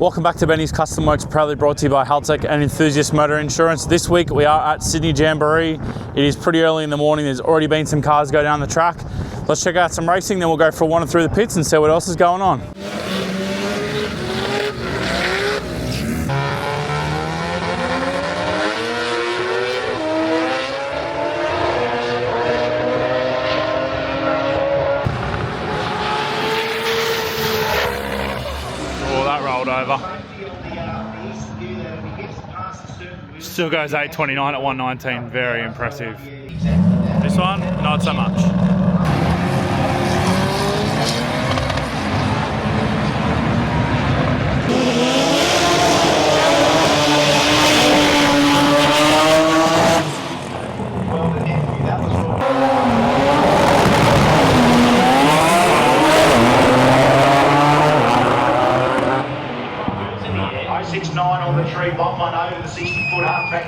Welcome back to Benny's Custom Works, proudly brought to you by Haltech and Enthusiast Motor Insurance. This week we are at Sydney Jamboree. It is pretty early in the morning. There's already been some cars go down the track. Let's check out some racing, then we'll go for a wander through the pits and see what else is going on. Over. Still goes 8.29 at 119, very impressive. This one, not so much.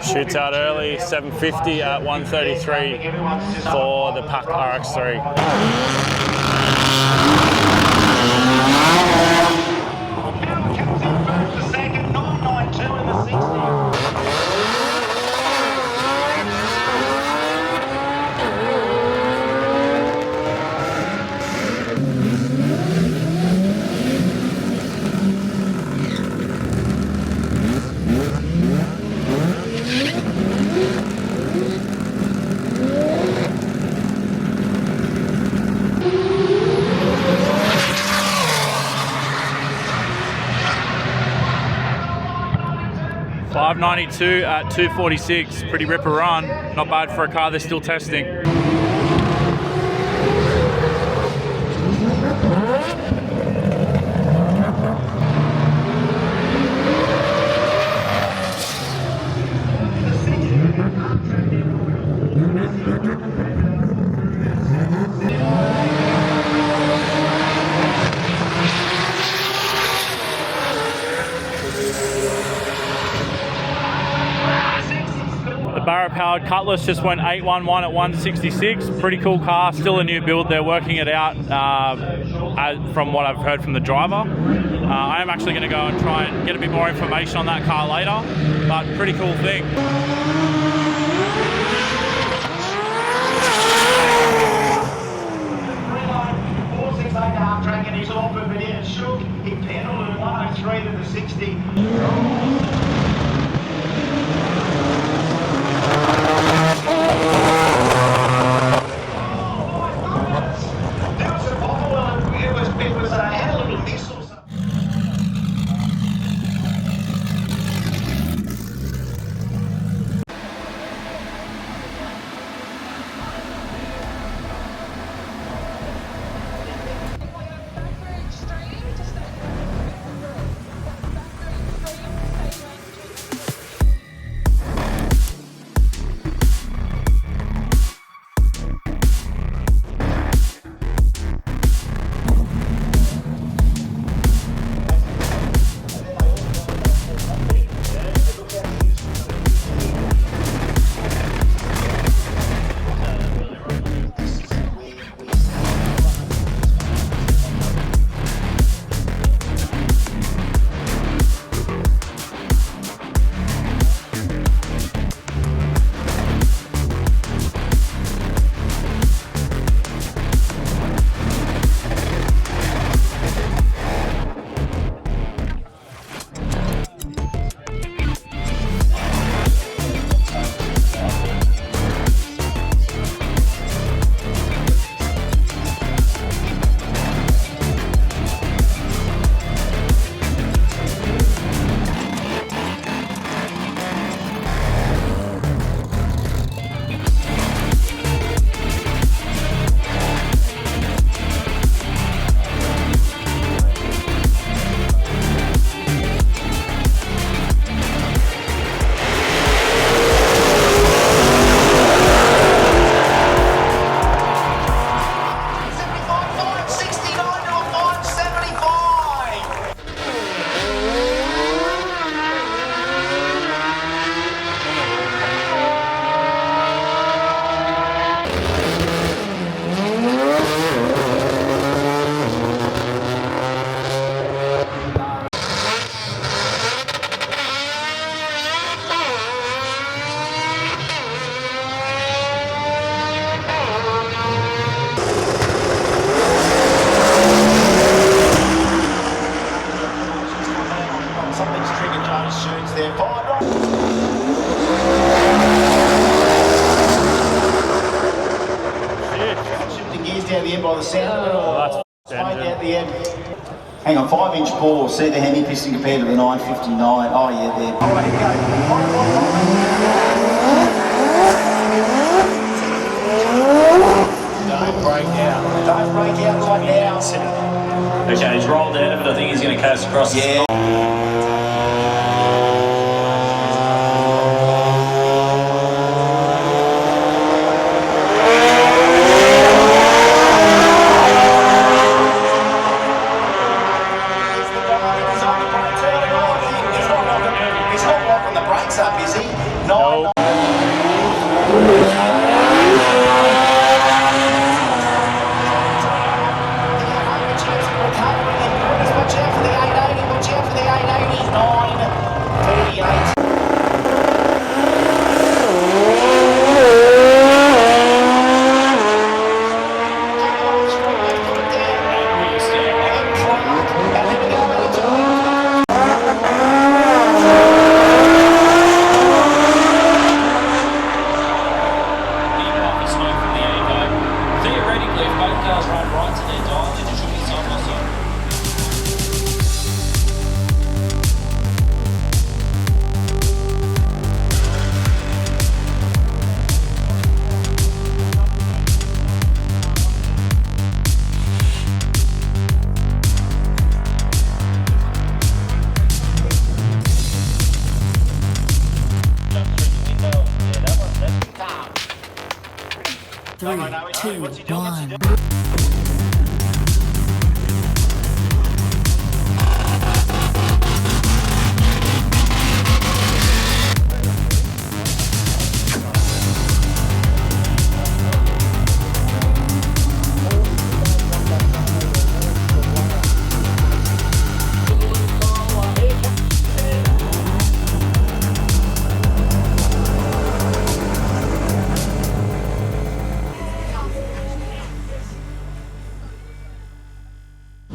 Shoots out early, 750 at 133 for the Pack RX3. .592 at 246, pretty ripper run. Not bad for a car they're still testing. Barra-powered Cutlass just went 811 at 166. Pretty cool car, still a new build. They're working it out from what I've heard from the driver. I am actually going to go and try and get a bit more information on that car later, but pretty cool thing. Track and he's off of it in, shook, he pedalled at 103 to the 60. out the end by the sound of it, or that's straight out the end. Hang on, 5-inch bore. See the Hemi piston compared to the 959. Oh yeah, there. All right, here we go. Don't break out. Don't break out right now. Okay, he's rolled out of it. I think he's going to coast across. Yeah. He's not locking the brakes up, is he? No. Watch out for the 880, watch out for the 880, 938. Theoretically, if both cars run right to their dial, then it should be side by side. Three, two, one.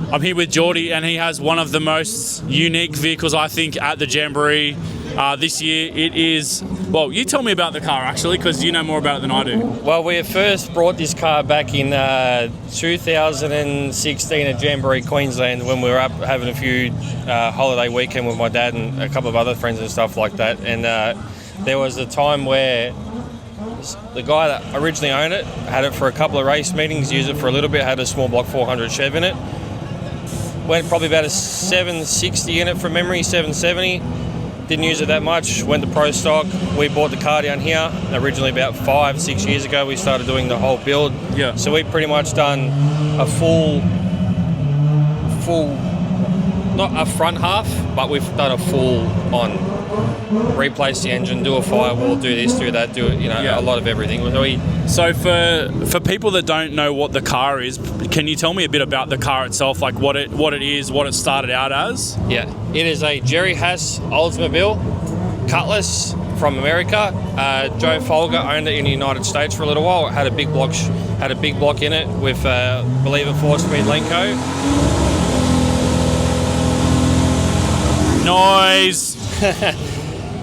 I'm here with Jordi, and he has one of the most unique vehicles, I think, at the Jamboree this year. It is, well, you tell me about the car actually, because you know more about it than I do. Well, we first brought this car back in 2016 at Jamboree, Queensland, when we were up having a few holiday weekend with my dad and a couple of other friends and stuff like that. And there was a time where the guy that originally owned it had it for a couple of race meetings, used it for a little bit, had a small block 400 Chev in it. Went probably about a 760 in it from memory, 770. Didn't use it that much. Went to Pro Stock. We bought the car down here. Originally about 5-6 years ago, we started doing the whole build. Yeah. So we've pretty much done a full, not a front half, but we've done a full on. Replace the engine, do a firewall, do this, do that, do it. Yeah. A lot of everything. So for people that don't know what the car is, can you tell me a bit about the car itself, like what it is, what it started out as? Yeah, it is a Jerry Haas Oldsmobile Cutlass from America. Joe Folger owned it in the United States for a little while. It had a big block in it with, I believe, a 4-speed Lenco. Noise.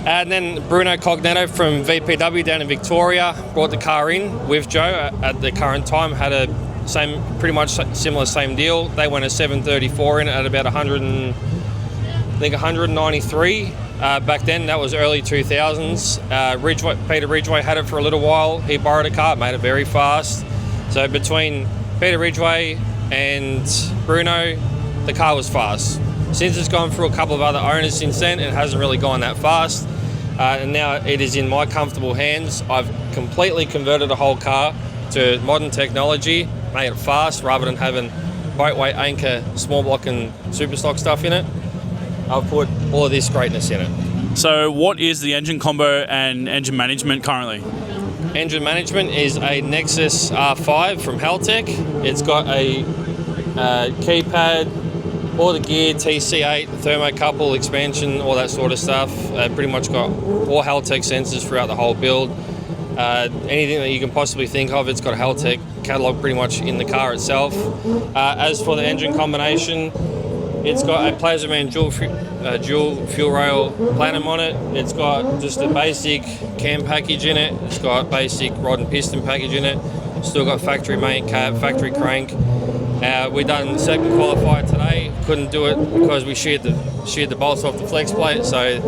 And then Bruno Cognetto from VPW down in Victoria brought the car in with Joe at the current time. Had a pretty much similar same deal. They went a 734 in it at about 193 back then. That was early 2000s. Peter Ridgway had it for a little while. He borrowed a car, made it very fast. So between Peter Ridgway and Bruno, the car was fast. Since it's gone through a couple of other owners since then, it hasn't really gone that fast. And now it is in my comfortable hands. I've completely converted the whole car to modern technology, made it fast rather than having boat weight anchor, small block and super stock stuff in it. I've put all of this greatness in it. So what is the engine combo and engine management currently? Engine management is a Nexus R5 from Haltech. It's got a keypad, all the gear, TC8, thermocouple, expansion, all that sort of stuff. Pretty much got all Haltech sensors throughout the whole build. Anything that you can possibly think of, it's got a Haltech catalogue pretty much in the car itself. As for the engine combination, it's got a Plazaman dual fuel rail plenum on it. It's got just a basic cam package in it. It's got basic rod and piston package in it. Still got factory main cab, factory crank. We done second qualifier today. Couldn't do it because we sheared the bolts off the flex plate. So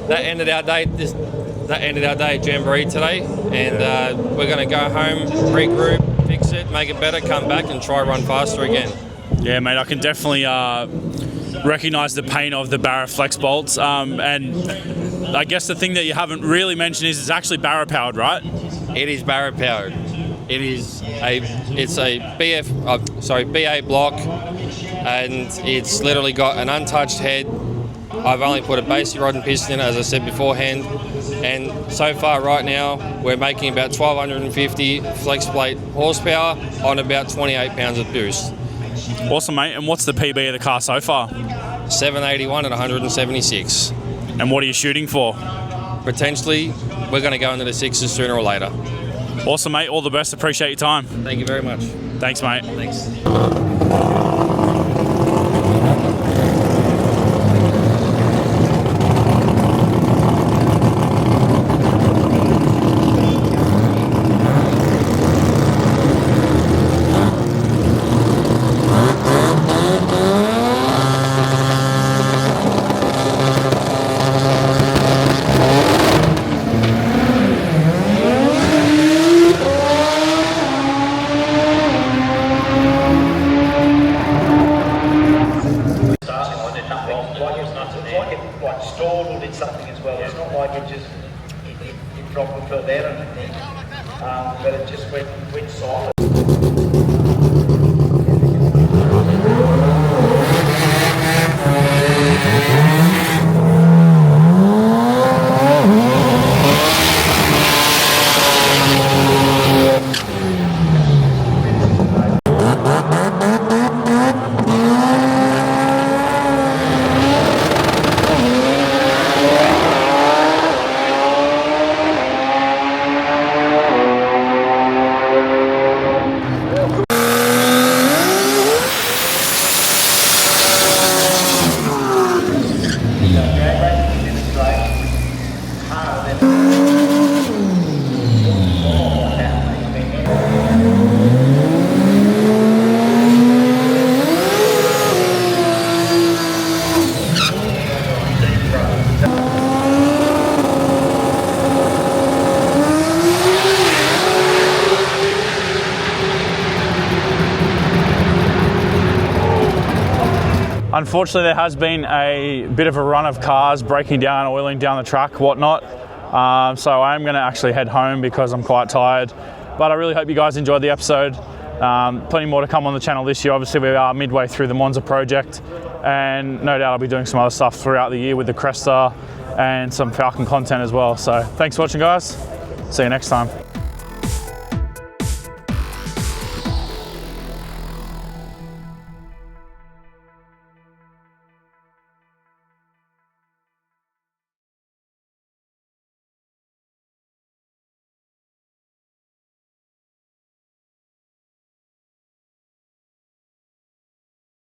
that ended our day. That ended our day at Jamboree today, and we're going to go home, regroup, fix it, make it better, come back and try run faster again. Yeah, mate, I can definitely recognise the pain of the Barra flex bolts, and I guess the thing that you haven't really mentioned is it's actually Barra powered, right? It is Barra powered. It's a BA block, and it's literally got an untouched head. I've only put a basic rod and piston in it, as I said beforehand, and so far right now we're making about 1250 flex plate horsepower on about 28 pounds of boost. Awesome, mate. And what's the PB of the car so far? 781 at 176. And what are you shooting for? Potentially, we're going to go into the sixes sooner or later. Awesome, mate. All the best. Appreciate your time. Thank you very much. Thanks, mate. Thanks. It dropped the foot there and everything, but it just went soft. Unfortunately, there has been a bit of a run of cars breaking down, oiling down the track, whatnot. So I'm going to actually head home because I'm quite tired. But I really hope you guys enjoyed the episode. Plenty more to come on the channel this year. Obviously, we are midway through the Monza project, and no doubt I'll be doing some other stuff throughout the year with the Cresta and some Falcon content as well. So thanks for watching, guys. See you next time.